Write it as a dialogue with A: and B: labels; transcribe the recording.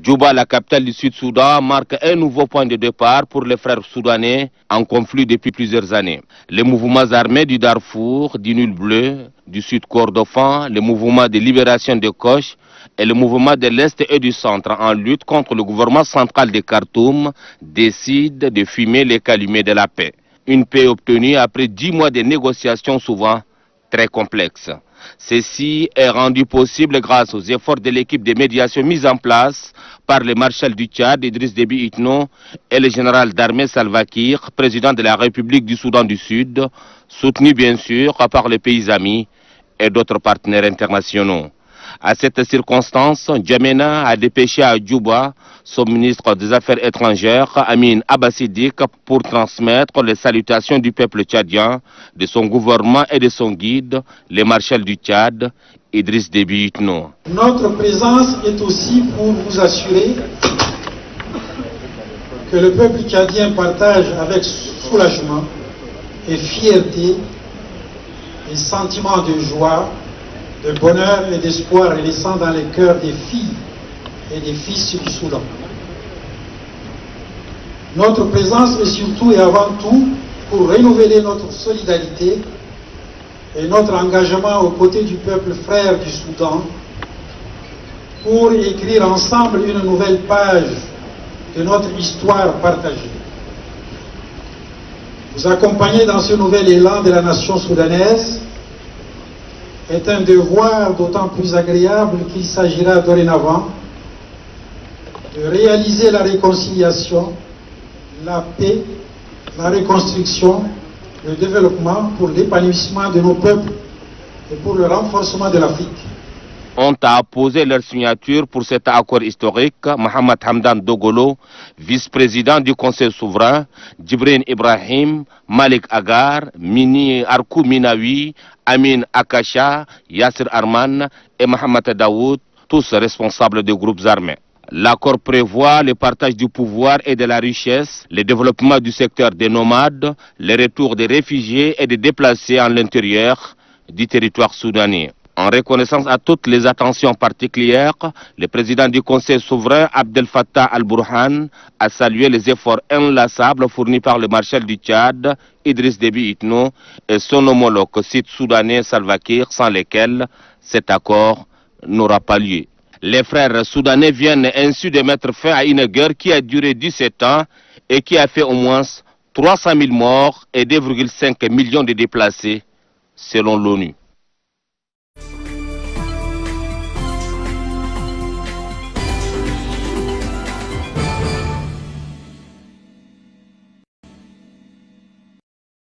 A: Djouba, la capitale du Sud-Soudan, marque un nouveau point de départ pour les frères soudanais en conflit depuis plusieurs années. Les mouvements armés du Darfour, du Nil Bleu, du Sud Kordofan, le mouvement de libération de Koch et le mouvement de l'Est et du Centre en lutte contre le gouvernement central de Khartoum décident de fumer les calumets de la paix. Une paix obtenue après 10 mois de négociations souvent très complexes. Ceci est rendu possible grâce aux efforts de l'équipe de médiation mise en place par le maréchal du Tchad, Idriss Déby Itno, et le général d'armée Salva Kiir, président de la République du Soudan du Sud, soutenu bien sûr par les pays amis et d'autres partenaires internationaux. À cette circonstance, N'Djamena a dépêché à Djouba son ministre des Affaires étrangères, Amin Abassidik, pour transmettre les salutations du peuple tchadien, de son gouvernement et de son guide, le maréchal du Tchad, Idriss Déby Itno.
B: Notre présence est aussi pour vous assurer que le peuple tchadien partage avec soulagement et fierté les sentiments de joie, de bonheur et d'espoir laissant dans les cœurs des filles et des fils du Soudan. Notre présence est surtout et avant tout pour renouveler notre solidarité et notre engagement aux côtés du peuple frère du Soudan pour écrire ensemble une nouvelle page de notre histoire partagée. Vous accompagner dans ce nouvel élan de la nation soudanaise est un devoir d'autant plus agréable qu'il s'agira dorénavant de réaliser la réconciliation, la paix, la reconstruction, le développement pour l'épanouissement de nos peuples et pour le renforcement de l'Afrique.
A: Ont apposé leur signature pour cet accord historique Mohamed Hamdan Dogolo, vice-président du Conseil souverain, Djibril Ibrahim, Malik Agar, Mini Arkou Minawi, Amin Akasha, Yasser Arman et Mohamed Daoud, tous responsables de groupes armés. L'accord prévoit le partage du pouvoir et de la richesse, le développement du secteur des nomades, le retour des réfugiés et des déplacés à l'intérieur du territoire soudanais. En reconnaissance à toutes les attentions particulières, le président du Conseil souverain, Abdel Fattah al-Burhan, a salué les efforts inlassables fournis par le maréchal du Tchad, Idriss Déby Itno, et son homologue sud-soudanais Salva Kiir, sans lesquels cet accord n'aura pas lieu. Les frères soudanais viennent ainsi de mettre fin à une guerre qui a duré 17 ans et qui a fait au moins 300 000 morts et 2,5 millions de déplacés, selon l'ONU.